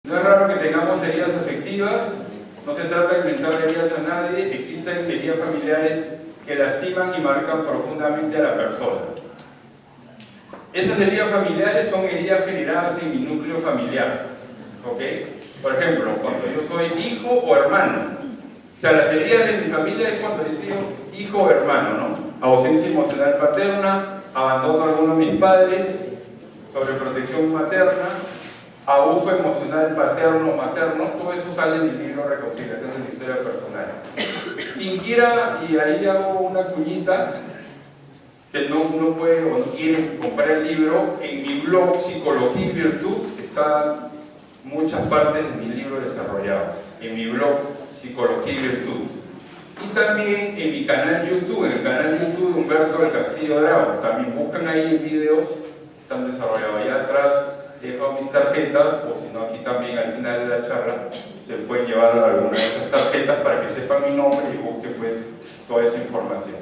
No es raro que tengamos heridas afectivas, no se trata de inventar heridas a nadie, existen heridas familiares que lastiman y marcan profundamente a la persona. Esas heridas familiares son heridas generadas en mi núcleo familiar, ¿ok? Por ejemplo, cuando yo soy hijo o hermano, o sea, las heridas de mi familia es cuando he sido hijo o hermano, ¿no? Ausencia emocional paterna, abandono a alguno de mis padres, sobreprotección materna, abuso emocional paterno o materno, todo eso sale en el libro Reconciliación de la Historia Personal. Quien quiera, y ahí hago una cuñita, que no puede o no quiere comprar el libro, en mi blog Psicología y Virtud están muchas partes de mi libro desarrollado, en mi blog Psicología y Virtud. Y también en mi canal YouTube, en el canal YouTube de Humberto del Castillo Drago, también buscan ahí en videos, están desarrollados. Allá atrás he dejado mis tarjetas, o si no aquí también al final de la charla, se pueden llevar alguna de esas tarjetas para que sepan mi nombre y busquen pues toda esa información.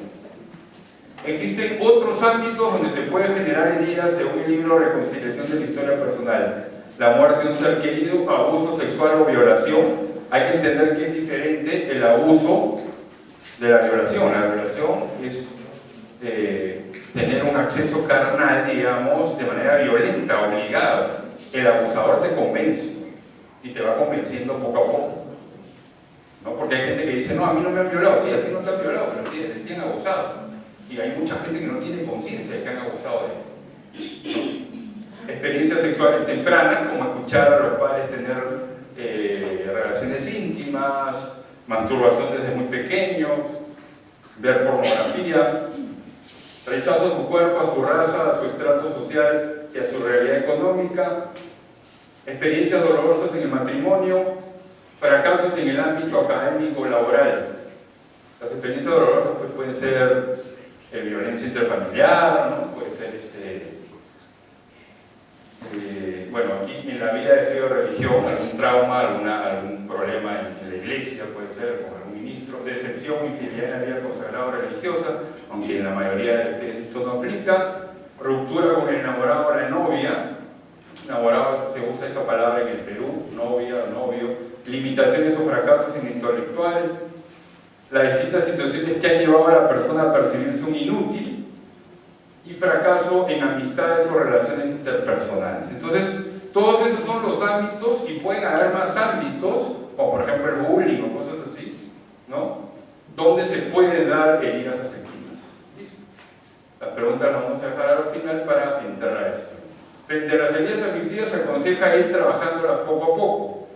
Existen otros ámbitos donde se puede generar heridas según el libro Reconciliación de la Historia Personal. La muerte de un ser querido, abuso sexual o violación. Hay que entender que es diferente el abuso de la violación. La violación es tener un acceso carnal, digamos, de manera violenta, obligado. El abusador te convence y te va convenciendo poco a poco, ¿no? Porque hay gente que dice, no, a mí no me han violado. Sí, a ti no te han violado, pero sí, te han abusado. Y hay mucha gente que no tiene conciencia de que han abusado de él, ¿no? Experiencias sexuales tempranas, como escuchar a los padres tener relaciones íntimas, masturbación desde muy pequeños, ver pornografía, rechazo a su cuerpo, a su raza, a su estrato social y a su realidad económica, experiencias dolorosas en el matrimonio, fracasos en el ámbito académico laboral. Las experiencias dolorosas pues, pueden ser violencia intrafamiliar, ¿no? Puede ser bueno, aquí en la vida de fe de religión, algún trauma, algún problema en la iglesia, puede ser con algún ministro, decepción, infidelidad en la vida consagrada o religiosa, aunque en la mayoría de ustedes esto no aplica, ruptura con el enamorado o la novia, enamorado se usa esa palabra en el Perú, novia o novio, limitaciones o fracasos en intelectual, las distintas situaciones que han llevado a la persona a percibirse un inútil, y fracaso en amistades o relaciones interpersonales. Entonces, todos esos son los ámbitos, y pueden haber más ámbitos, como por ejemplo el bullying o cosas así, ¿no? Donde se pueden dar heridas afectivas. ¿Listo? Las preguntas las vamos a dejar al final para entrar a esto. Frente a las heridas afectivas se aconseja ir trabajándolas poco a poco.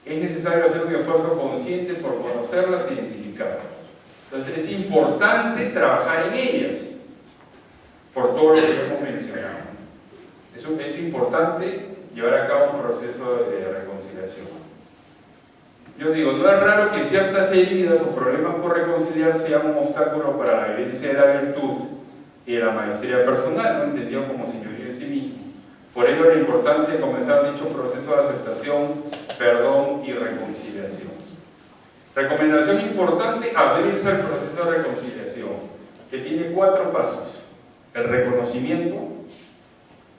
Es necesario hacer un esfuerzo consciente por conocerlas e identificarlas. Entonces es importante trabajar en ellas, por todo lo que hemos mencionado. Es importante llevar a cabo un proceso de reconciliación. Yo digo, no es raro que ciertas heridas o problemas por reconciliar sean un obstáculo para la vivencia de la virtud y de la maestría personal, no entendido como señoría de sí mismo. Por ello la importancia de comenzar dicho proceso de aceptación, perdón y reconciliación. Recomendación importante, abrirse al proceso de reconciliación, que tiene 4 pasos. El reconocimiento,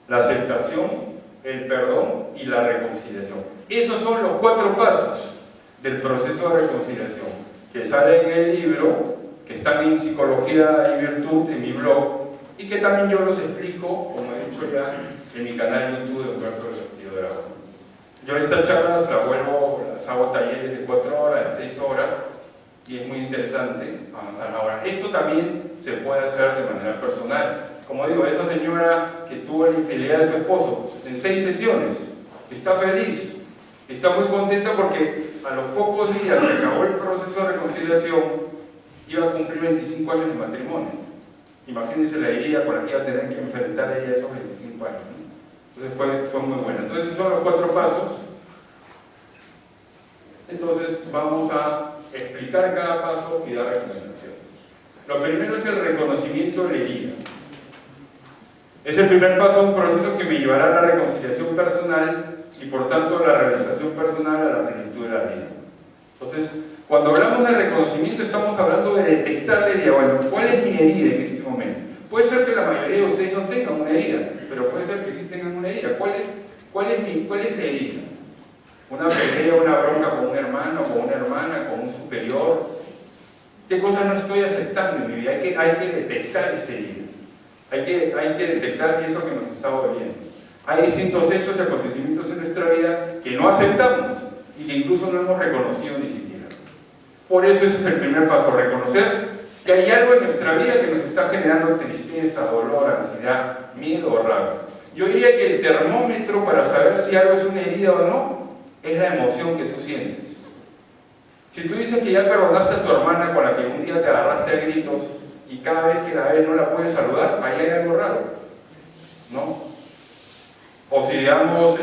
la aceptación, el perdón y la reconciliación. Esos son los 4 pasos del proceso de reconciliación que salen en el libro, que están en Psicología y Virtud, en mi blog, y que también yo los explico, como he dicho ya, en mi canal YouTube de Humberto del Castillo Drago. Yo estas charlas las hago talleres de 4 horas, de 6 horas, y es muy interesante avanzar ahora. Esto también se puede hacer de manera personal. Como digo, esa señora que tuvo la infidelidad de su esposo en 6 sesiones, está feliz, está muy contenta porque a los pocos días que acabó el proceso de reconciliación iba a cumplir 25 años de matrimonio. Imagínense la herida con la que iba a tener que enfrentar ella esos 25 años, ¿no? Entonces fue muy bueno. Entonces esos son los 4 pasos. Entonces vamos a explicar cada paso y dar recomendaciones. Lo primero es el reconocimiento de la herida. Es el primer paso de un proceso que me llevará a la reconciliación personal y por tanto a la realización personal, a la plenitud de la vida. Entonces, cuando hablamos de reconocimiento estamos hablando de detectar la herida. Bueno, ¿cuál es mi herida en este momento? Puede ser que la mayoría de ustedes no tengan una herida, pero puede ser que sí tengan una herida. ¿Cuál es la herida? una pelea, una bronca con un hermano, con una hermana, con un superior. ¿Qué cosas no estoy aceptando en mi vida? Hay que detectar ese herida. Hay que detectar eso que nos está doliendo. Hay distintos hechos y acontecimientos en nuestra vida que no aceptamos y que incluso no hemos reconocido ni siquiera. Por eso ese es el primer paso, reconocer que hay algo en nuestra vida que nos está generando tristeza, dolor, ansiedad, miedo o rabia. Yo diría que el termómetro para saber si algo es una herida o no es la emoción que tú sientes. Si tú dices que ya perdonaste a tu hermana con la que un día te agarraste a gritos y cada vez que la ves no la puedes saludar, ahí hay algo raro, ¿no? O si digamos,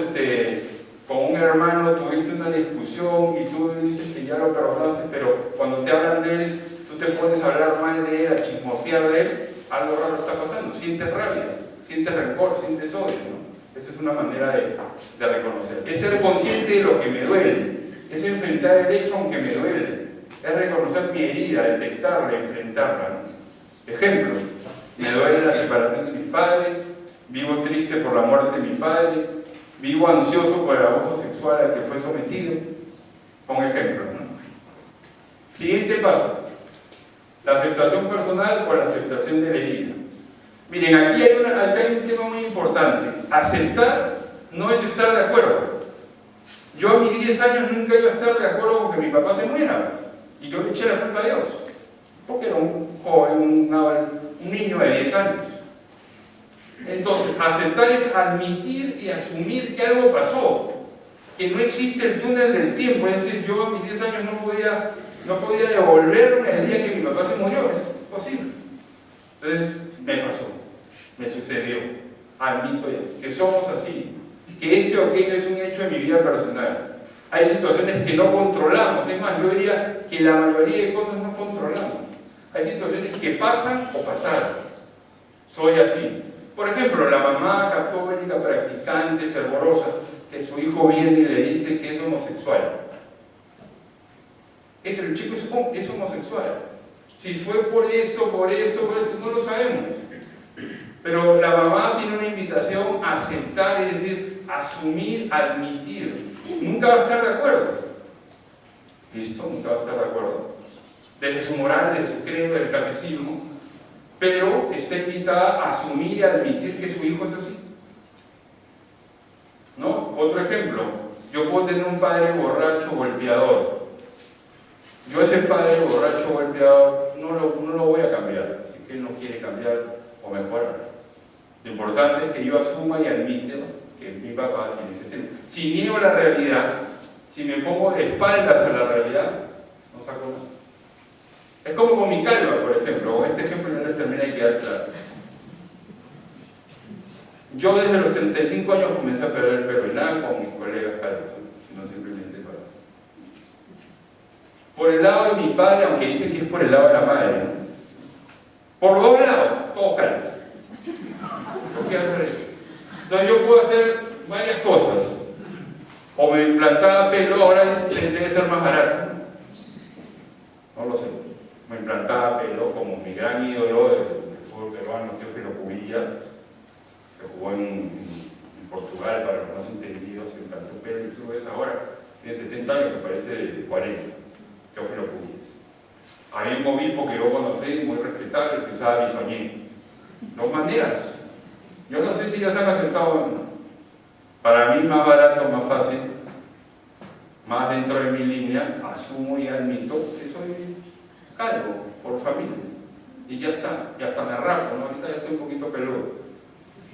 con un hermano tuviste una discusión y tú dices que ya lo perdonaste, pero cuando te hablan de él, tú te pones a hablar mal de él, a chismosear de él, algo raro está pasando, sientes rabia, sientes rencor, sientes odio, ¿no? Esa es una manera de reconocer. Es ser consciente de lo que me duele, es enfrentar el hecho aunque me duele, es reconocer mi herida, detectarla, enfrentarla, ¿no? Ejemplos: me duele la separación de mis padres, vivo triste por la muerte de mi padre, vivo ansioso por el abuso sexual al que fue sometido. Con ejemplos, ¿no? Siguiente paso: la aceptación personal o la aceptación de la herida. Miren, aquí hay un tema muy importante. Aceptar no es estar de acuerdo. Yo a mis 10 años nunca iba a estar de acuerdo con que mi papá se muera, y yo le eché la culpa a Dios, porque era un joven, un niño de 10 años. Entonces, aceptar es admitir y asumir que algo pasó, que no existe el túnel del tiempo. Es decir, yo a mis 10 años no podía devolverme el día que mi papá se murió, es posible. Entonces, me pasó, me sucedió, admito ya, que somos así, que este o aquello es un hecho de mi vida personal. Hay situaciones que no controlamos, es más, yo diría que la mayoría de cosas no controlamos. Hay situaciones que pasan o pasaron. Soy así. Por ejemplo, la mamá católica, practicante, fervorosa, que su hijo viene y le dice que es homosexual. El chico es homosexual. Si fue por esto, no lo sabemos. Pero la mamá tiene una invitación a aceptar, es decir, asumir, admitir. Nunca va a estar de acuerdo. ¿Listo? Nunca va a estar de acuerdo. Desde su moral, desde su credo, del catecismo. Pero está invitada a asumir y admitir que su hijo es así. ¿No? Otro ejemplo. Yo puedo tener un padre borracho, golpeador. Yo ese padre borracho, golpeador, no lo voy a cambiar. Si él no quiere cambiar o mejorar. Lo importante es que yo asuma y admita que mi papá tiene ese tema. Si niego la realidad, si me pongo de espaldas a la realidad, no saco nada. Es como con mi calva, por ejemplo. Con este ejemplo no les termina de quedar claro. Yo desde los 35 años comencé a perder el pelo, y nada con mis colegas calvos, sino simplemente para... Por el lado de mi padre, aunque dicen que es por el lado de la madre, ¿no? Por los dos lados, todo calvo. ¿Por qué hacer eso? Entonces yo puedo hacer varias cosas. O me implantaba pelo, ahora debe ser más barato. No lo sé. Me implantaba pelo como mi gran ídolo del fútbol peruano, Teófilo Cubilla, que jugó en Portugal, para los más entendidos, se implantó pelo, y tú ves ahora, tiene 70 años, que parece de 40, Teófilo Cubilla. Hay un obispo que yo conocí, muy respetable, que usaba bisoñé. Dos maneras. Yo no sé si ya se han aceptado o no. Para mí más barato, más fácil, más dentro de mi línea, asumo y admito que soy calvo por familia. Y ya está, y hasta me rapo, ¿no? Ahorita ya estoy un poquito peludo,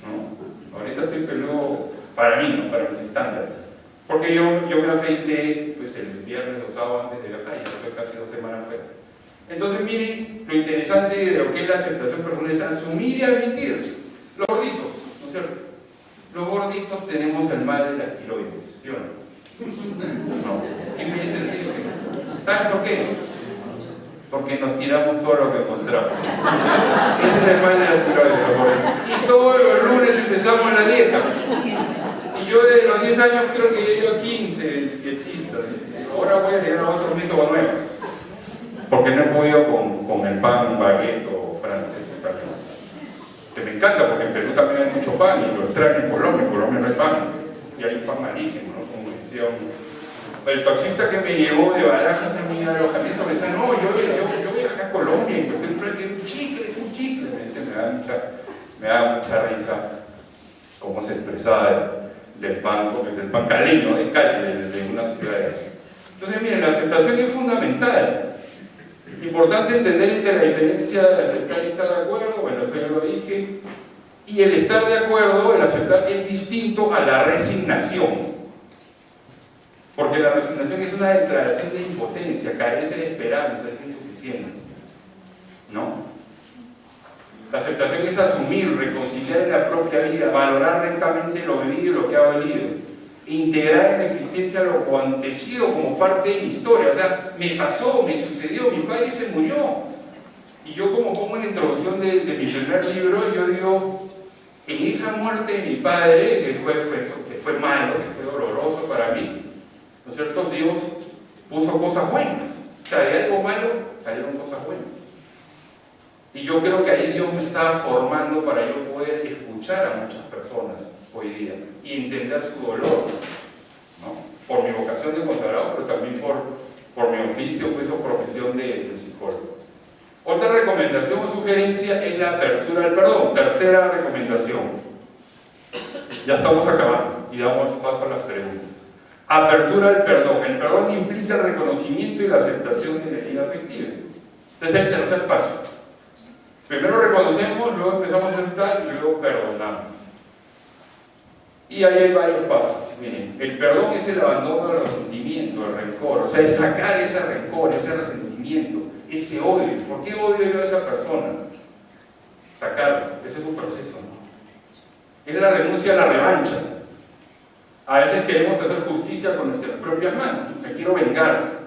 ¿no? Ahorita estoy peludo para mí, no para mis estándares. Porque yo me afeité pues, el viernes o sábado antes de viajar, y ya estoy casi 2 semanas fuera. Entonces miren, lo interesante de lo que es la aceptación personal es asumir y admitir. Los gorditos, ¿no es cierto? Los gorditos tenemos el mal de la tiroides, ¿sí o no? No. ¿Qué me dices eso? ¿Sabes por qué? Porque nos tiramos todo lo que encontramos. Ese es el mal de la tiroides, los gorditos. Y todos los lunes empezamos la dieta. Y yo desde los 10 años creo que ya llevo 15 dietistas. Ahora voy a llegar a otros métodos nuevos. Porque no he podido con el pan baguette o francés. Que me encanta, porque en Perú también hay mucho pan, y lo extraen en Colombia no hay pan. Y hay un pan malísimo, ¿no? Como decía El taxista que me llevó de Barajas a mi alojamiento me decía, no, yo viajé a Colombia y es un chicle, me dice, me da mucha risa cómo se expresaba del pan caleño, de Cali, de una ciudad. Entonces, miren, la aceptación es fundamental. Importante entender entre la diferencia de aceptar y estar de acuerdo, bueno, eso ya lo dije, y el estar de acuerdo, el aceptar, es distinto a la resignación. Porque la resignación es una declaración de impotencia, carece de esperanza, es insuficiente. ¿No? La aceptación es asumir, reconciliar en la propia vida, valorar rectamente lo vivido y lo que ha valido. Integrar en la existencia lo acontecido como parte de mi historia. O sea, me pasó, me sucedió, mi padre se murió. Y yo, como pongo en la introducción de mi primer libro, yo digo, en esa muerte de mi padre, que fue malo, que fue doloroso para mí, ¿no es cierto? Dios puso cosas buenas. O sea, de algo malo salieron cosas buenas. Y yo creo que ahí Dios me estaba formando para yo poder escuchar a muchas personas hoy día y entender su dolor, ¿no? Por mi vocación de consagrado, pero también por mi oficio, pues, o profesión de psicólogo. Otra recomendación o sugerencia es la apertura al perdón. Tercera recomendación. Ya estamos acabando y damos paso a las preguntas. Apertura al perdón. El perdón implica el reconocimiento y la aceptación de la herida afectiva. Este es el tercer paso. Primero reconocemos, luego empezamos a aceptar y luego perdonamos. Y ahí hay varios pasos. Miren, el perdón es el abandono de los sentimientos, el rencor, o sea, es sacar ese rencor, ese resentimiento, ese odio. ¿Por qué odio yo a esa persona? Sacarlo, ese es un proceso, ¿no? Es la renuncia a la revancha. A veces queremos hacer justicia con nuestras propias manos. Me quiero vengar.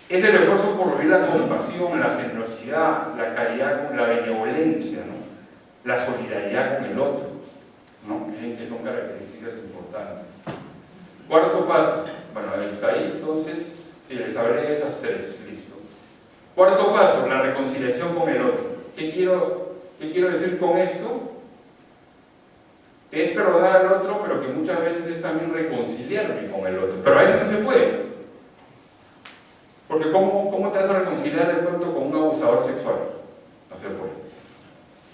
Es el esfuerzo por vivir la compasión, la generosidad, la caridad, la benevolencia, ¿no? La solidaridad con el otro, ¿no? Miren que son características importantes. Cuarto paso, bueno, está ahí, entonces, si les hablé de esas tres, listo. Cuarto paso, la reconciliación con el otro. ¿Qué quiero decir con esto? Es perdonar al otro, pero que muchas veces es también reconciliarme con el otro. Pero a veces no se puede. Porque ¿cómo te vas a reconciliar de pronto con un abusador sexual? No se puede.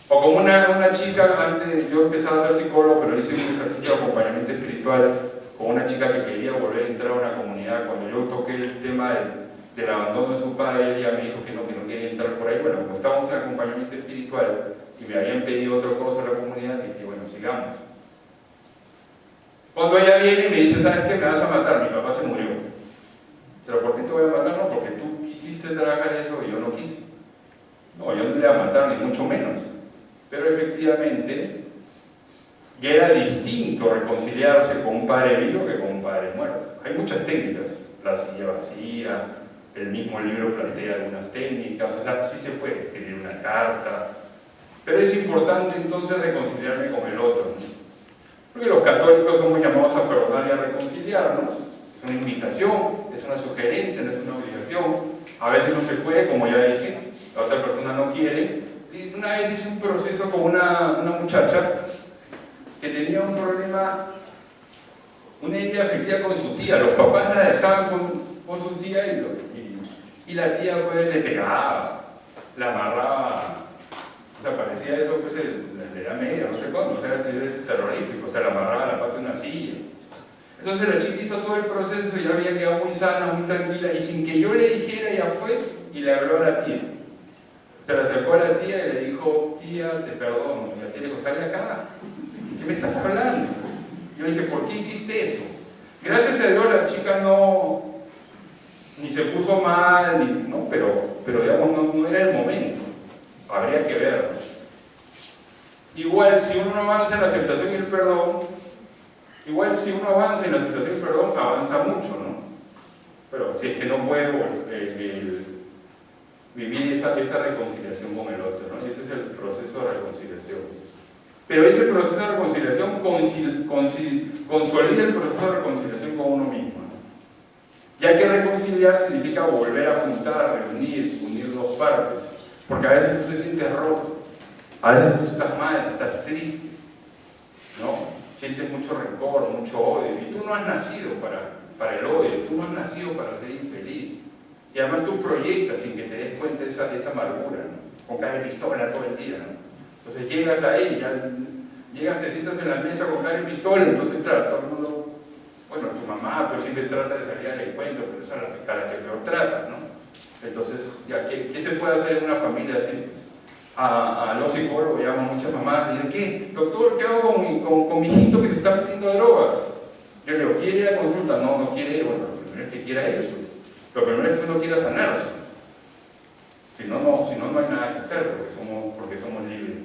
O con una chica, antes yo empezaba a ser psicólogo, pero hice un ejercicio de acompañamiento espiritual con una chica que quería volver a entrar a una comunidad. Cuando yo toqué el tema del abandono de su padre, ella me dijo que no quería entrar por ahí. Bueno, como estábamos en acompañamiento espiritual y me habían pedido otra cosa a la comunidad, dije, bueno, sigamos. Cuando ella viene y me dice, ¿sabes qué? Me vas a matar, mi papá se murió. ¿Pero por qué te voy a matar? No, porque tú quisiste trabajar eso y yo no quise. No, yo no le voy a matar, ni mucho menos. Pero efectivamente, ya era distinto reconciliarse con un padre vivo que con un padre muerto. Hay muchas técnicas, la silla vacía, el mismo libro plantea algunas técnicas, o sea, sí se puede escribir una carta, pero es importante entonces reconciliarme con el otro, ¿no? Porque los católicos somos llamados a perdonar y a reconciliarnos. Es una invitación, es una sugerencia, no es una obligación. A veces no se puede, como ya dije, la otra persona no quiere. Y una vez hice un proceso con una muchacha que tenía un problema, una herida afectiva con su tía. Los papás la dejaban con su tía y la tía pues le pegaba, la amarraba. O sea, parecía eso, pues, la edad media, no sé cuándo, o sea, era terrorífico, o sea, la amarraba a la pata de una silla. Entonces la chica hizo todo el proceso y ya había quedado muy sana, muy tranquila, y sin que yo le dijera, ella fue y le habló a la tía. Se la acercó a la tía y le dijo, tía, te perdono. Y la tía le dijo, sale acá, ¿qué me estás hablando? Yo le dije, ¿por qué hiciste eso? Gracias a Dios la chica ni se puso mal, no, pero digamos, no era el momento. Habría que verlo. Igual, si uno no avanza en la aceptación y el perdón, avanza mucho, ¿no? Pero si es que no puede vivir esa reconciliación con el otro, ¿no? Y ese es el proceso de reconciliación. Pero ese proceso de reconciliación consolida el proceso de reconciliación con uno mismo, ¿no? Ya que reconciliar significa volver a juntar, unir dos partes. Porque a veces tú te sientes roto, a veces tú estás mal, estás triste, ¿no? sientes mucho rencor, mucho odio, y tú no has nacido para el odio, tú no has nacido para ser infeliz. Y además tú proyectas sin que te des cuenta de esa amargura, ¿no? Con cara de pistola todo el día, ¿no? Entonces llegas ahí, llegas, te sientas en la mesa con cara de pistola, entonces claro, todo el mundo, bueno, tu mamá pues siempre trata de salir al encuentro, pero esa es la que peor trata, ¿no? Entonces, ya, ¿qué se puede hacer en una familia así? A los psicólogos llaman muchas mamás y dicen, ¿qué? Doctor, ¿qué hago con mi hijito que se está metiendo drogas? Yo le digo, ¿quiere ir a consulta? No, no quiere ir. Bueno, lo primero es que quiera eso. Lo primero es que uno quiera sanarse. Si no, no hay nada que hacer porque somos libres.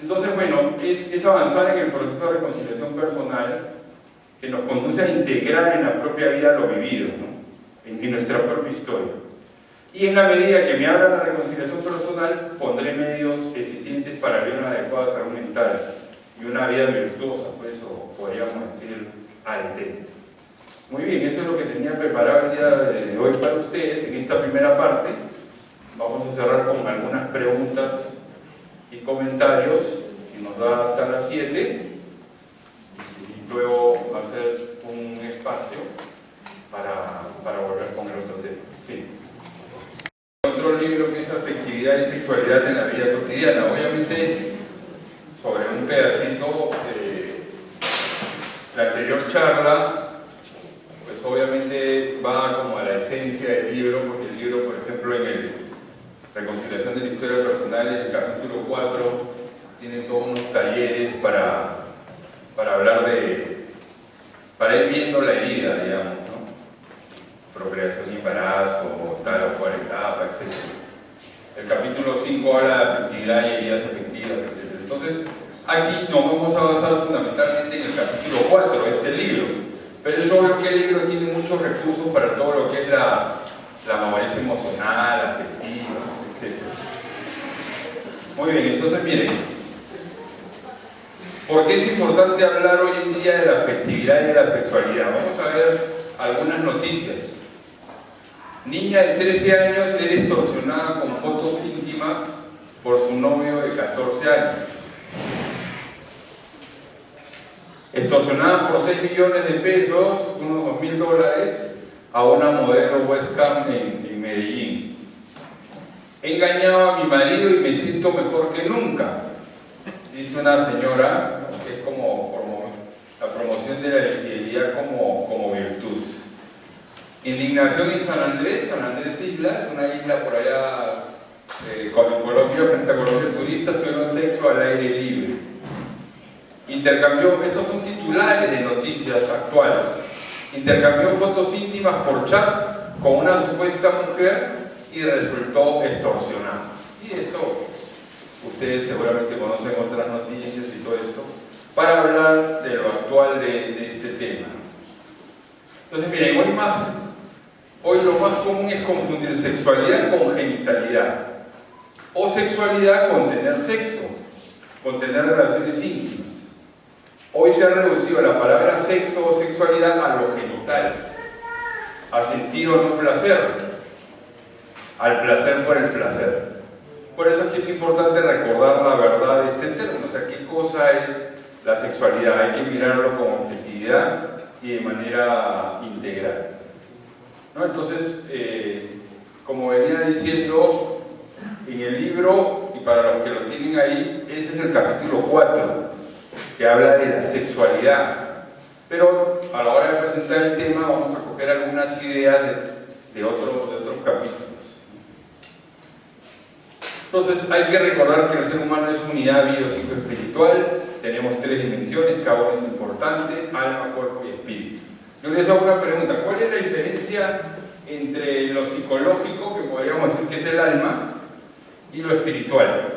Entonces, bueno, es avanzar en el proceso de reconciliación personal que nos conduce a integrar en la propia vida lo vivido, ¿no? En nuestra propia historia. Y en la medida que me abra la reconciliación personal, pondré medios eficientes para vivir una adecuada salud mental y una vida virtuosa, pues, o podríamos decir, aletente. Muy bien, eso es lo que tenía preparado el día de hoy para ustedes en esta primera parte. Vamos a cerrar con algunas preguntas y comentarios, que nos da hasta las 7, y luego va a ser un espacio para volver con el otro tema. Sí. Otro libro que es Afectividad y Sexualidad en la Vida Cotidiana, obviamente sobre un pedacito de la anterior charla, pues obviamente va como a la esencia del libro, porque el libro, por ejemplo, en el Reconciliación de la Historia Personal, en el capítulo 4, tiene todos unos talleres para hablar para ir viendo la herida, digamos, ¿no? Procreación y embarazo, tal o cual etapa, etc. El capítulo 5 habla de afectividad y heridas afectivas, etc. Entonces, aquí nos vamos a basar fundamentalmente en el capítulo 4 de este libro. Pero es obvio que el libro tiene muchos recursos para todo lo que es la madurez emocional, afectiva, etc. Muy bien, entonces miren, ¿por qué es importante hablar hoy en día de la afectividad y de la sexualidad? Vamos a ver algunas noticias. Niña de 13 años es extorsionada con fotos íntimas por su novio de 14 años. Extorsionada por 6 millones de pesos, unos $2.000, a una modelo webcam en Medellín. He engañado a mi marido y me siento mejor que nunca, dice una señora, que es como la promoción de la infidelidad como virtud. Indignación en San Andrés Isla, una isla por allá con Colombia, frente a Colombia, turistas tuvieron sexo al aire libre. Estos son titulares de noticias actuales. Intercambió fotos íntimas por chat con una supuesta mujer y resultó extorsionado. Y esto, ustedes seguramente conocen otras noticias y todo esto, para hablar de lo actual de este tema. Entonces miren, hoy lo más común es confundir sexualidad con genitalidad, o sexualidad con tener sexo, con tener relaciones íntimas. Hoy se ha reducido la palabra sexo o sexualidad a lo genital, a sentir o no placer, al placer por el placer. Por eso es que es importante recordar la verdad de este término, o sea, qué cosa es la sexualidad. Hay que mirarlo con objetividad y de manera integral, ¿no? Entonces, como venía diciendo en el libro, y para los que lo tienen ahí, ese es el capítulo 4, que habla de la sexualidad. Pero a la hora de presentar el tema vamos a coger algunas ideas de otros capítulos. Entonces hay que recordar que el ser humano es unidad biopsicoespiritual, tenemos 3 dimensiones, cada una es importante: alma, cuerpo y espíritu. Yo les hago una pregunta: ¿cuál es la diferencia entre lo psicológico, que podríamos decir que es el alma, y lo espiritual?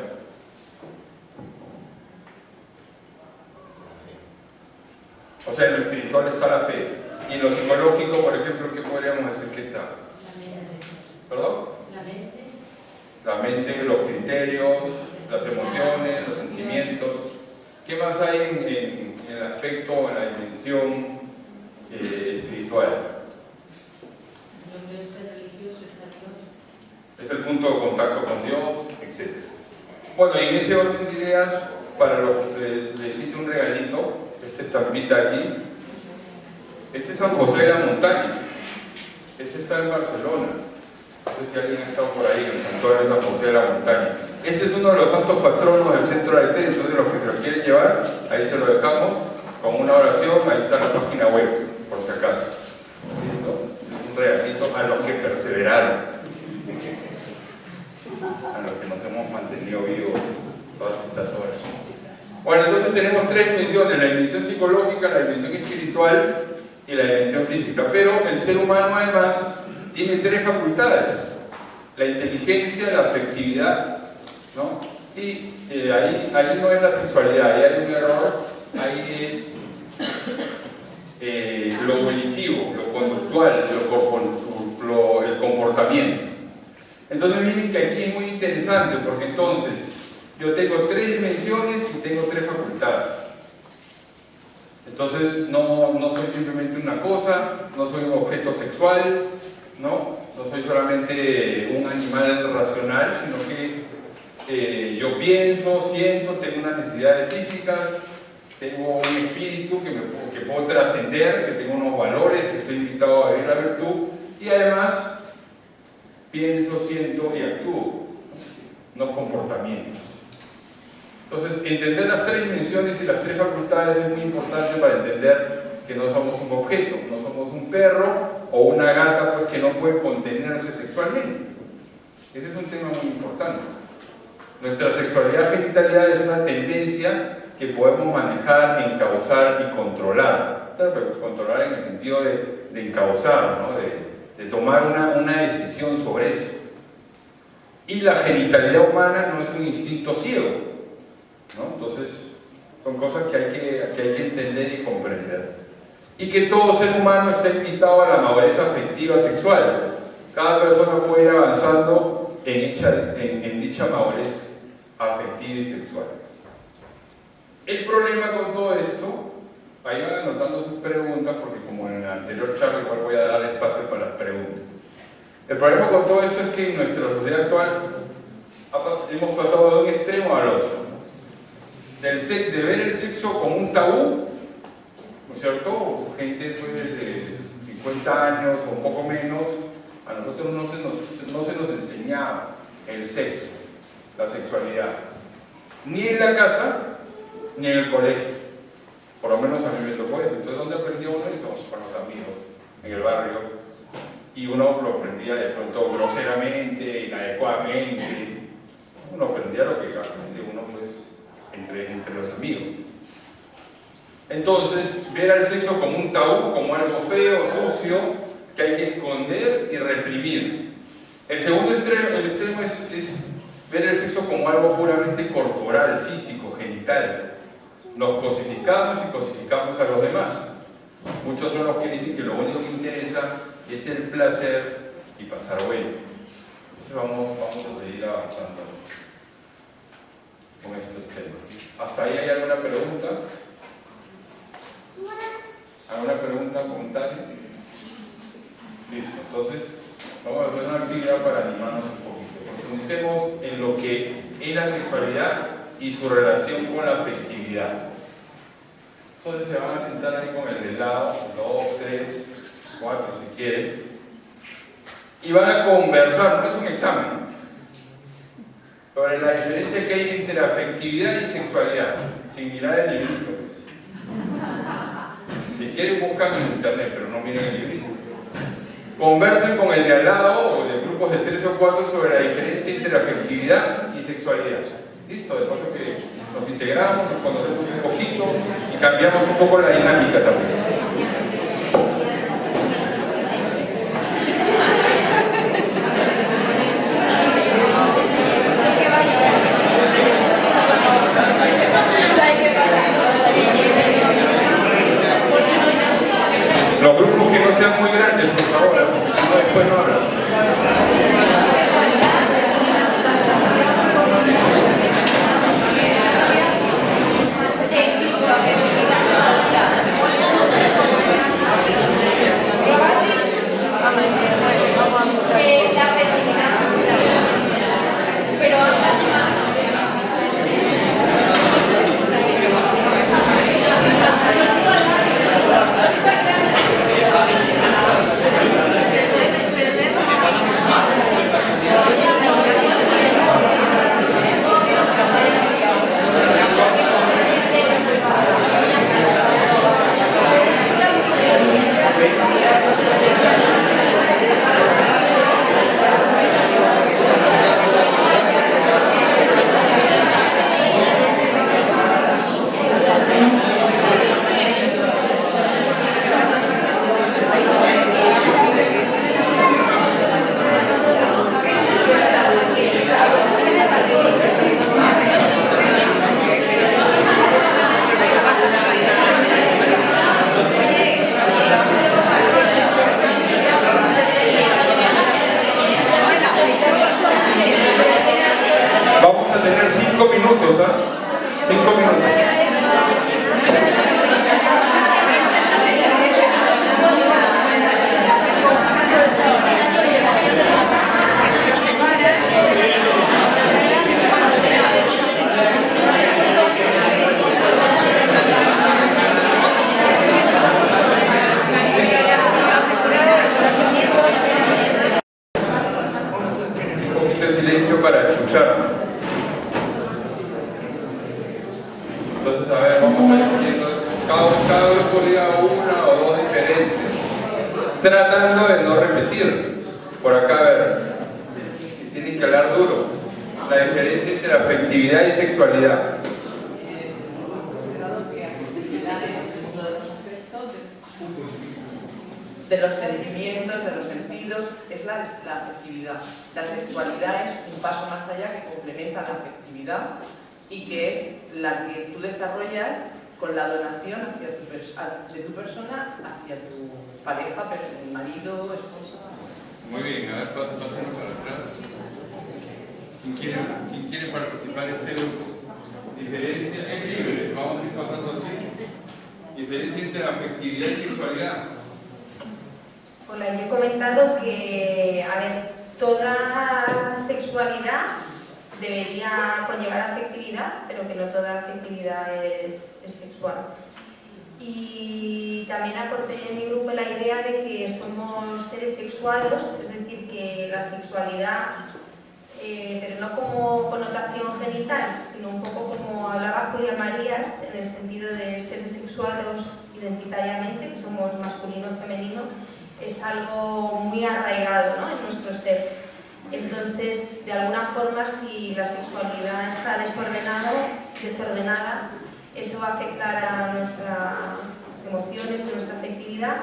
O sea, en lo espiritual está la fe. Y en lo psicológico, por ejemplo, ¿qué podríamos decir que está? La mente. ¿Perdón? La mente. La mente, los criterios, las emociones, los sentimientos. ¿Qué más hay en el aspecto, en la dimensión espiritual? Lo que es el religioso está Dios. Es el punto de contacto con Dios, etc. Bueno, y en ese orden de ideas, para los les hice un regalito, esta estampita aquí. Este es San José de la Montaña. Este está en Barcelona. No sé si alguien ha estado por ahí, en el santuario de San José de la Montaña. Este es uno de los santos patronos del centro de Haití, entonces los que se lo quieren llevar, ahí se lo dejamos con una oración, ahí está la página web, por si acaso. ¿Listo? Es un regalito a los que perseveraron, a los que nos hemos mantenido vivos todas estas horas. Bueno, entonces tenemos tres dimensiones: la dimensión psicológica, la dimensión espiritual y la dimensión física. Pero el ser humano además tiene tres facultades: la inteligencia, la afectividad, ¿no? Y ahí no es la sexualidad, ahí hay un error, ahí es lo cognitivo, lo conductual, el comportamiento. Entonces miren que aquí es muy interesante, porque entonces yo tengo tres dimensiones y tengo tres facultades. Entonces no soy simplemente una cosa, no soy un objeto sexual, no soy solamente un animal racional, sino que yo pienso, siento, tengo unas necesidades físicas, tengo un espíritu que puedo trascender, que tengo unos valores, que estoy invitado a vivir la virtud, y además pienso, siento y actúo, unos comportamientos. Entonces, entender las tres dimensiones y las tres facultades es muy importante para entender que no somos un objeto, no somos un perro o una gata pues, que no puede contenerse sexualmente. Ese es un tema muy importante. Nuestra sexualidad genitalidad es una tendencia que podemos manejar, encauzar y controlar. Pero controlar en el sentido de encauzar, ¿no? de tomar una decisión sobre eso. Y la genitalidad humana no es un instinto ciego, ¿no? Entonces, son cosas que hay que entender y comprender. Y que todo ser humano está invitado a la madurez afectiva sexual. Cada persona puede ir avanzando en dicha madurez afectiva y sexual. El problema con todo esto, ahí van anotando sus preguntas, porque como en el anterior charla igual voy a dar espacio para las preguntas. El problema con todo esto es que en nuestra sociedad actual hemos pasado de un extremo al otro. De ver el sexo como un tabú, ¿no es cierto? Gente pues, de 50 años o un poco menos, a nosotros no se nos enseñaba el sexo, la sexualidad, ni en la casa ni en el colegio. Por lo menos a mí me tocó eso. Entonces, ¿dónde aprendió uno eso? Con los amigos, en el barrio. Y uno lo aprendía de pronto groseramente, inadecuadamente. Uno aprendía lo que realmente uno pues entre los amigos. Entonces, ver al sexo como un tabú, como algo feo, sucio, que hay que esconder y reprimir. El segundo extremo es ver el sexo como algo puramente corporal, físico, genital. Nos cosificamos y cosificamos a los demás. Muchos son los que dicen que lo único que interesa es el placer y pasar bueno. Entonces vamos a seguir avanzando con estos temas. ¿Hasta ahí hay alguna pregunta? ¿Alguna pregunta, comentario? Listo, entonces vamos a hacer una actividad para animarnos un poquito. Profundicemos en lo que es la sexualidad y su relación con la afectividad. Entonces se van a sentar ahí con el del lado, 2, 3, 4 si quieren, y van a conversar, no es un examen, sobre la diferencia que hay entre afectividad y sexualidad, sin mirar el librito. Si quieren buscan en internet, pero no miren el librito. Conversen con el de al lado o de grupos de 3 o 4 sobre la diferencia entre afectividad y sexualidad. Listo, de paso que nos integramos, nos conocemos un poquito y cambiamos un poco la dinámica también. Los grupos que no sean muy grandes, por favor, si no después no hablan. tratando de no repetir. Por acá, a ver, tienen que hablar duro. La diferencia entre afectividad y sexualidad. Considerado que afectividad es uno de los aspectos de los sentimientos, de los sentidos, es la afectividad. La sexualidad es un paso más allá que complementa la afectividad y que es la que tú desarrollas con la donación de tu persona hacia tu pareja, marido, esposa. Muy bien, a ver, pasemos para atrás. ¿Quién quiere participar en este grupo? Diferencia, es libre, vamos a ir pasando así. Diferencia entre afectividad y sexualidad. Hola, yo he comentado que, a ver, toda sexualidad debería conllevar afectividad, pero que no toda afectividad es sexual. Y también aporté en mi grupo la idea de que somos seres sexuados, es decir, que la sexualidad, pero no como connotación genital, sino un poco como hablaba Julia Marías, en el sentido de seres sexuados identitariamente, que somos masculino y femenino, es algo muy arraigado, ¿no?, en nuestro ser. Entonces, de alguna forma, si la sexualidad está desordenada, eso va a afectar a nuestras emociones, a nuestra afectividad,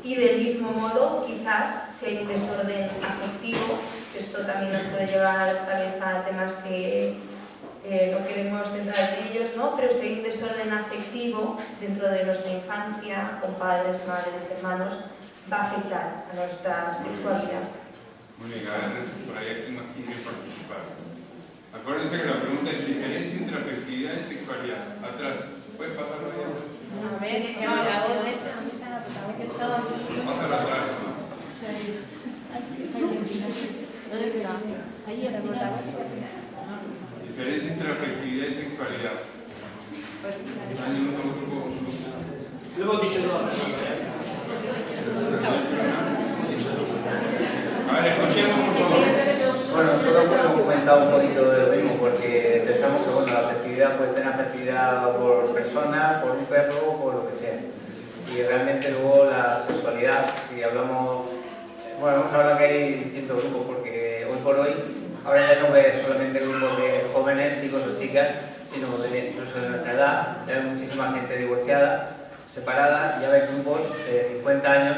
y del mismo modo, quizás, si hay un desorden afectivo, esto también nos puede llevar tal vez a temas que no queremos entrar en ellos, ¿no?, pero si hay un desorden afectivo dentro de nuestra infancia, con padres, madres, hermanos, va a afectar a nuestra sexualidad. Muy bien, a ver, por ahí aquí más quiere participar. Acuérdense que la pregunta es diferencia entre afectividad y sexualidad. Atrás, ¿puedes pasarlo ya? A ver, la voz de esta. Pásala atrás, ¿no? Diferencia entre afectividad y sexualidad. ¿Hay ningún grupo? Lo hemos dicho todo. A ver, escuchemos, por favor. Bueno, nosotros hemos comentado un poquito de lo mismo, porque pensamos que bueno, la afectividad puede tener afectividad por persona, por un perro, por lo que sea. Y realmente luego la sexualidad, si hablamos, bueno, hemos hablado que hay distintos grupos, porque hoy por hoy, ahora ya no ves solamente grupos de jóvenes, chicos o chicas, sino incluso de nuestra edad, ya hay muchísima gente divorciada, separada, y ya ves grupos de 50 años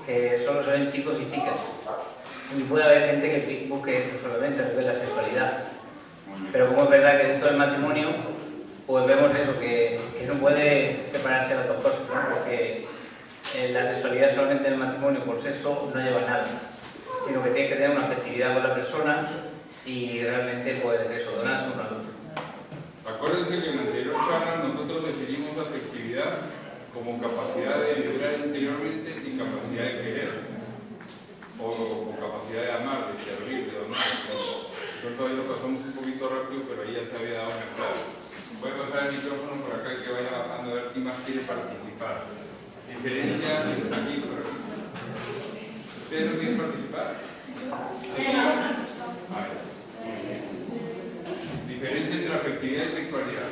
que solo se ven chicos y chicas. Y puede haber gente que busque eso solamente, a nivel de la sexualidad. Pero como es verdad que dentro del matrimonio, pues vemos eso, que no puede separarse las dos cosas, ¿no? Porque la sexualidad solamente en el matrimonio por sexo no lleva a nada, sino que tiene que tener una afectividad con la persona y realmente, pues eso, donarse uno al otro. Acuérdense que en la anterior charla nosotros definimos afectividad como capacidad de vibrar interiormente y capacidad de querer. O capacidad de amar, de servir, de donar. Nosotros todavía lo pasamos un poquito rápido, pero ahí ya se había dado una clave. Voy a pasar el micrófono por acá y que vaya bajando a ver quién más quiere participar. Diferencia entre aquí y por aquí. ¿Ustedes no quieren participar? A ver. Diferencia entre afectividad y sexualidad.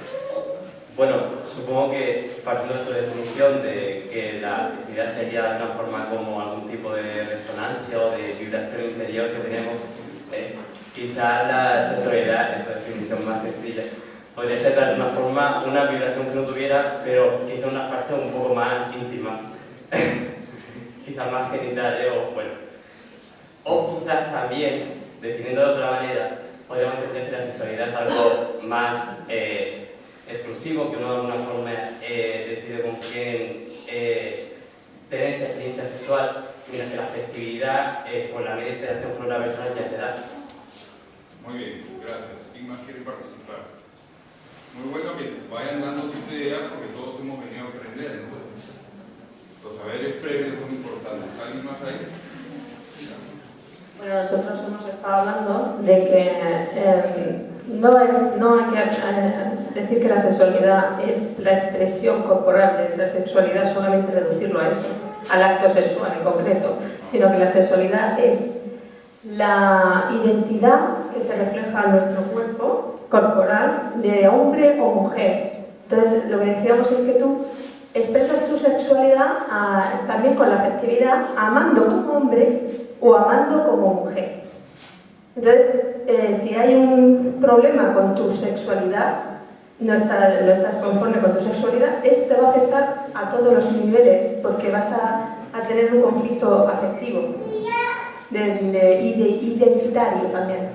Bueno, supongo que partiendo de su definición de que la afectividad sería una forma como algún tipo de resonancia o de vibración interior que tenemos, quizá la sexualidad es la definición más sencilla. Podría ser de alguna forma una vibración que no tuviera, pero quizá una parte un poco más íntima, quizá más genital o bueno. O quizás también, definiendo de otra manera, podríamos entender que la sexualidad es algo más exclusivo, que uno de alguna forma decide con quién tener esta experiencia sexual, mientras que la afectividad, por la media interacción con una persona ya se da. Muy bien, gracias. ¿Quién más quiere participar? Muy bueno que vayan dando sus ideas porque todos hemos venido a aprender, ¿no? Los saberes previos son importantes. ¿Alguien más ahí? Bueno, nosotros hemos estado hablando de que no hay que decir que la sexualidad es la expresión corporal de esa sexualidad, solamente reducirlo a eso, al acto sexual en concreto, sino que la sexualidad es la identidad que se refleja en nuestro cuerpo corporal de hombre o mujer. Entonces, lo que decíamos es que tú expresas tu sexualidad también con la afectividad, amando como hombre o amando como mujer. Entonces, si hay un problema con tu sexualidad, no estás conforme con tu sexualidad, eso te va a afectar a todos los niveles, porque vas a tener un conflicto afectivo y identitario también.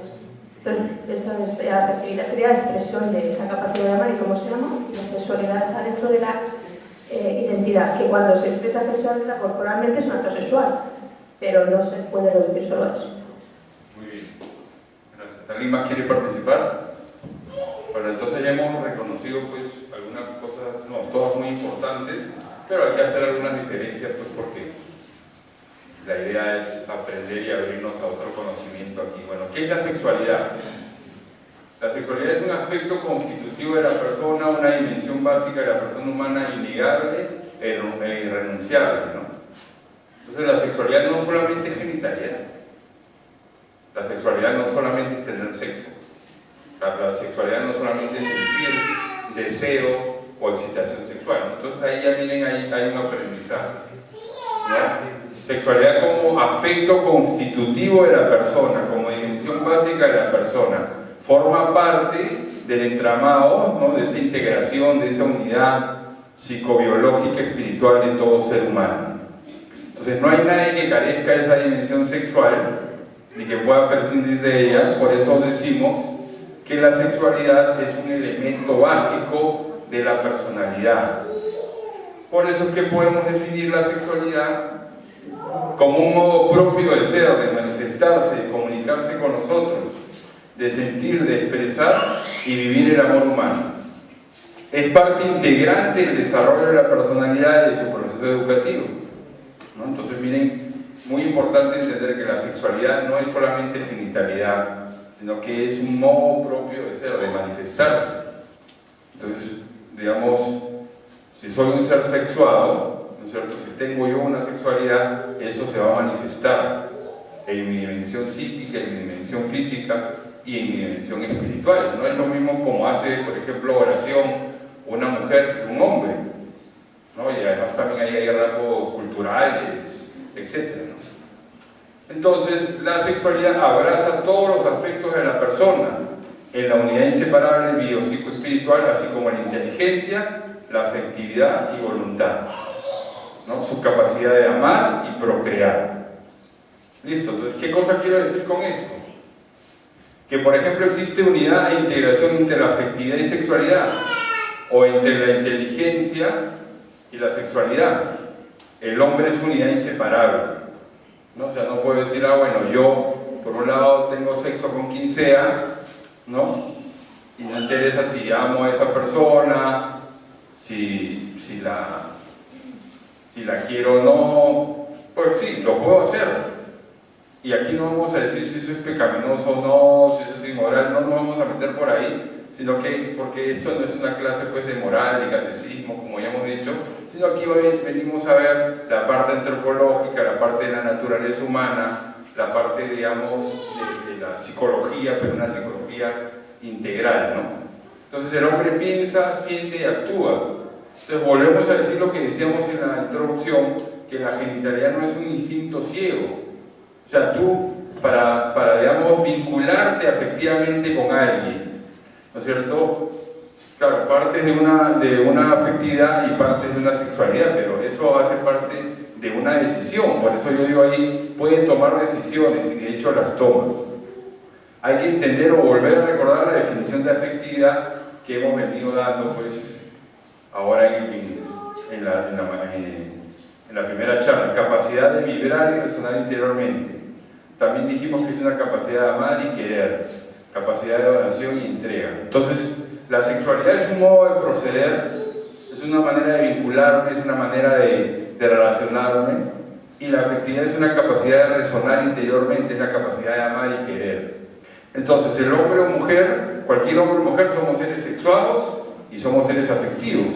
Entonces, esa es la afectividad, sería la expresión de esa capacidad de amar y cómo se ama, y la sexualidad está dentro de la identidad, que cuando se expresa sexualidad corporalmente es un acto sexual, pero no se puede reducir solo a eso. Muy bien, gracias. ¿Alguien más quiere participar? Bueno, entonces ya hemos reconocido pues algunas cosas, no, todas muy importantes, pero hay que hacer algunas diferencias pues porque la idea es aprender y abrirnos a otro conocimiento aquí. Bueno, ¿qué es la sexualidad? La sexualidad es un aspecto constitutivo de la persona, una dimensión básica de la persona humana innegable e irrenunciable, ¿no? Entonces la sexualidad no solamente es genitalidad, la sexualidad no solamente es tener sexo, la sexualidad no solamente es sentir deseo o excitación sexual, ¿no? Entonces ahí ya miren, hay un aprendizaje, ¿no? Sexualidad como aspecto constitutivo de la persona, como dimensión básica de la persona, forma parte del entramado, ¿no? De esa integración, de esa unidad psicobiológica espiritual de todo ser humano. Entonces no hay nadie que carezca de esa dimensión sexual ni que pueda prescindir de ella. Por eso decimos que la sexualidad es un elemento básico de la personalidad. Por eso es que podemos definir la sexualidad como un modo propio de ser, de manifestarse, de comunicarse con nosotros, de sentir, de expresar y vivir el amor humano. Es parte integrante del desarrollo de la personalidad y de su proceso educativo, ¿no? Entonces miren, muy importante entender que la sexualidad no es solamente genitalidad, sino que es un modo propio de ser, de manifestarse. Entonces, digamos, si soy un ser sexuado, ¿no es cierto? Si tengo yo una sexualidad, eso se va a manifestar en mi dimensión psíquica, en mi dimensión física y en mi dimensión espiritual. No es lo mismo como hace, por ejemplo, oración una mujer que un hombre, ¿no? Y además también ahí hay rasgos culturales, etc., ¿no? Entonces, la sexualidad abraza todos los aspectos de la persona en la unidad inseparable biopsicoespiritual, así como la inteligencia, la afectividad y voluntad, ¿no? Su capacidad de amar y procrear. ¿Listo? Entonces, ¿qué cosa quiero decir con esto? Que, por ejemplo, existe unidad e integración entre la afectividad y sexualidad, o entre la inteligencia y la sexualidad. El hombre es unidad inseparable, ¿no? O sea, no puedo decir, bueno, yo por un lado tengo sexo con quien sea, ¿no? Y no interesa si amo a esa persona, si la quiero o no. Pues sí, lo puedo hacer. Y aquí no vamos a decir si eso es pecaminoso o no, si eso es inmoral, no nos vamos a meter por ahí, sino que, porque esto no es una clase pues de moral, de catecismo, como ya hemos dicho, sino aquí hoy venimos a ver la parte antropológica, la parte de la naturaleza humana, la parte, digamos, de la psicología, pero una psicología integral, ¿no? Entonces el hombre piensa, siente y actúa. Entonces volvemos a decir lo que decíamos en la introducción, que la genitalidad no es un instinto ciego. O sea, tú, para digamos, vincularte afectivamente con alguien, ¿no es cierto? Claro, partes de una afectividad y partes de una sexualidad, pero eso hace parte de una decisión. Por eso yo digo ahí, puede tomar decisiones y de hecho las toma. Hay que entender o volver a recordar la definición de afectividad que hemos venido dando pues ahora en la primera charla. Capacidad de vibrar y resonar interiormente. También dijimos que es una capacidad de amar y querer, capacidad de donación y entrega. Entonces, la sexualidad es un modo de proceder, es una manera de vincularme, es una manera de relacionarme, y la afectividad es una capacidad de resonar interiormente, es la capacidad de amar y querer. Entonces, el hombre o mujer, cualquier hombre o mujer, somos seres sexuados y somos seres afectivos.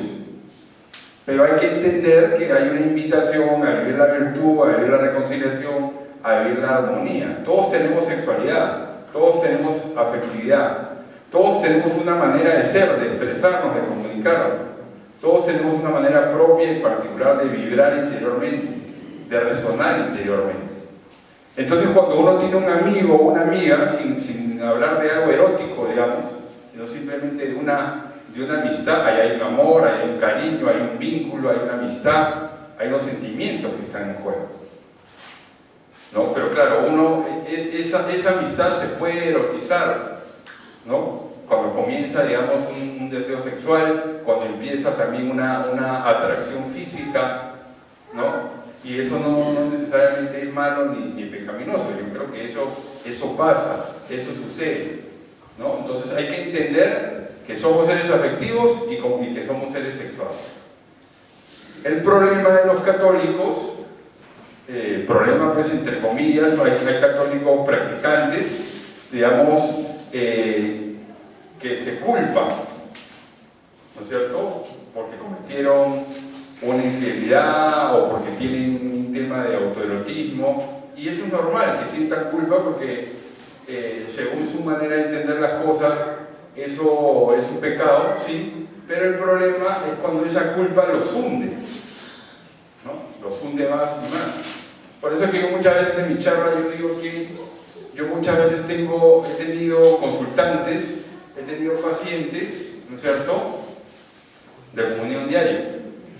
Pero hay que entender que hay una invitación a vivir la virtud, a vivir la reconciliación, a vivir la armonía. Todos tenemos sexualidad, todos tenemos afectividad, todos tenemos una manera de ser, de expresarnos, de comunicarnos. Todos tenemos una manera propia y particular de vibrar interiormente, de resonar interiormente. Entonces, cuando uno tiene un amigo o una amiga, sin hablar de algo erótico, digamos, sino simplemente de una amistad, ahí hay un amor, hay un cariño, hay un vínculo, hay una amistad, hay unos sentimientos que están en juego, ¿no? Pero claro, esa amistad se puede erotizar, ¿no? Cuando comienza, digamos, un deseo sexual, cuando empieza también una atracción física, ¿no? Y eso no necesariamente es malo ni pecaminoso. Yo creo que eso pasa, eso sucede, ¿no? Entonces hay que entender que somos seres afectivos y que somos seres sexuales. El problema de los católicos, problema pues entre comillas, hay católicos practicantes, digamos, que se culpan, ¿no es cierto?, porque cometieron una infidelidad o porque tienen un tema de autoerotismo, y eso es normal, que sientan culpa porque según su manera de entender las cosas, eso es un pecado, sí, pero el problema es cuando esa culpa los hunde, ¿no? Los hunde más y más. Por eso es que yo muchas veces en mi charla yo digo que yo muchas veces he tenido consultantes, he tenido pacientes, ¿no es cierto?, de comunión diaria.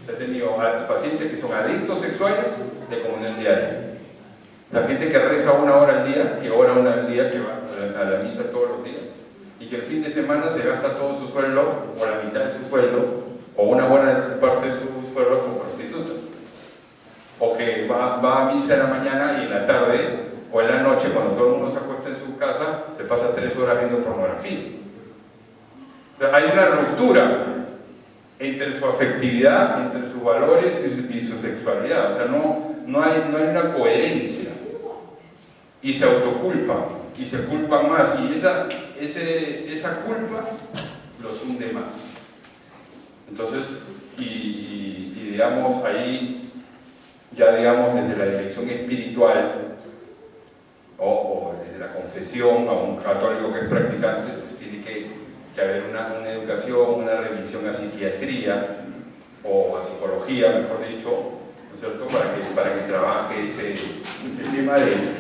He tenido pacientes que son adictos sexuales de comunión diaria. La gente que reza 1 hora al día, que ora 1 hora al día, que va a la misa todos los días, y que el fin de semana se gasta todo su sueldo, o la mitad de su sueldo, o una buena parte de su sueldo como prostituta. O que va a misa en la mañana y en la tarde, o en la noche, cuando todo el mundo se acuesta en su casa, se pasa 3 horas viendo pornografía. O sea, hay una ruptura entre su afectividad, entre sus valores y su sexualidad. O sea, no hay una coherencia. Y se autoculpan, y se culpan más, y esa culpa los hunde más. Entonces, y digamos, ahí, ya digamos, desde la dirección espiritual, o desde la confesión, a un católico que es practicante, pues tiene que haber una educación, una revisión a psiquiatría, o a psicología, mejor dicho, ¿no es cierto?, para que trabaje ese tema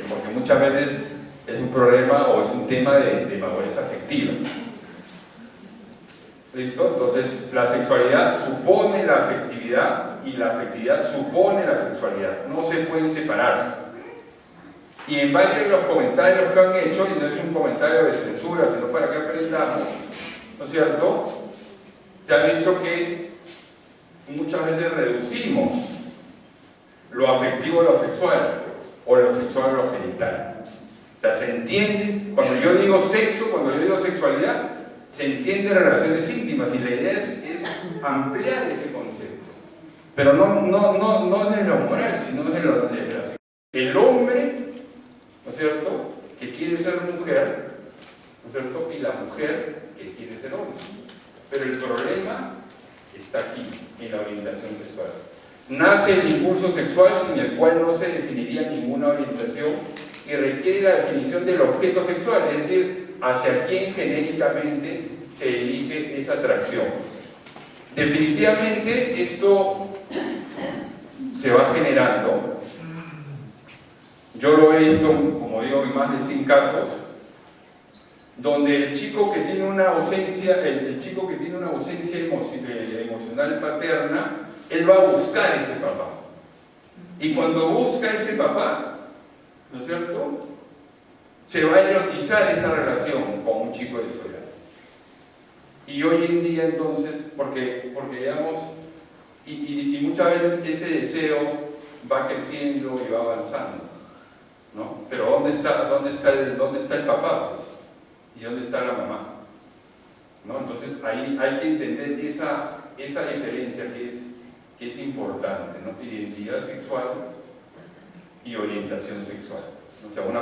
porque muchas veces es un problema o es un tema de madurez afectiva. ¿Listo? Entonces, la sexualidad supone la afectividad y la afectividad supone la sexualidad. No se pueden separar. Y en varios de los comentarios que han hecho, y no es un comentario de censura, sino para que aprendamos, ¿no es cierto?, se ha visto que muchas veces reducimos lo afectivo a lo sexual, o lo sexual a lo genital. O sea, se entiende, cuando yo digo sexo, cuando yo digo sexualidad, se entiende relaciones íntimas, y la idea es ampliar ese concepto. Pero no desde lo moral, sino desde la sexualidad. El hombre, ¿no es cierto?, que quiere ser mujer, ¿no es cierto?, y la mujer que quiere ser hombre. Pero el problema está aquí, en la orientación sexual. Nace el impulso sexual sin el cual no se definiría ninguna orientación, y requiere la definición del objeto sexual, es decir, hacia quién genéricamente se dirige esa atracción. Definitivamente esto se va generando. Yo lo he visto, como digo, en más de 100 casos, donde el chico que tiene una ausencia, emocional paterna, él va a buscar ese papá. Y cuando busca ese papá, ¿no es cierto?, se va a erotizar esa relación con un chico de su edad. Y hoy en día entonces, porque digamos, y muchas veces ese deseo va creciendo y va avanzando, ¿no? Pero ¿dónde está el papá, pues? ¿Y dónde está la mamá? ¿No? Entonces ahí hay que entender esa diferencia que es importante, ¿no? Identidad sexual y orientación sexual. O sea, una cosa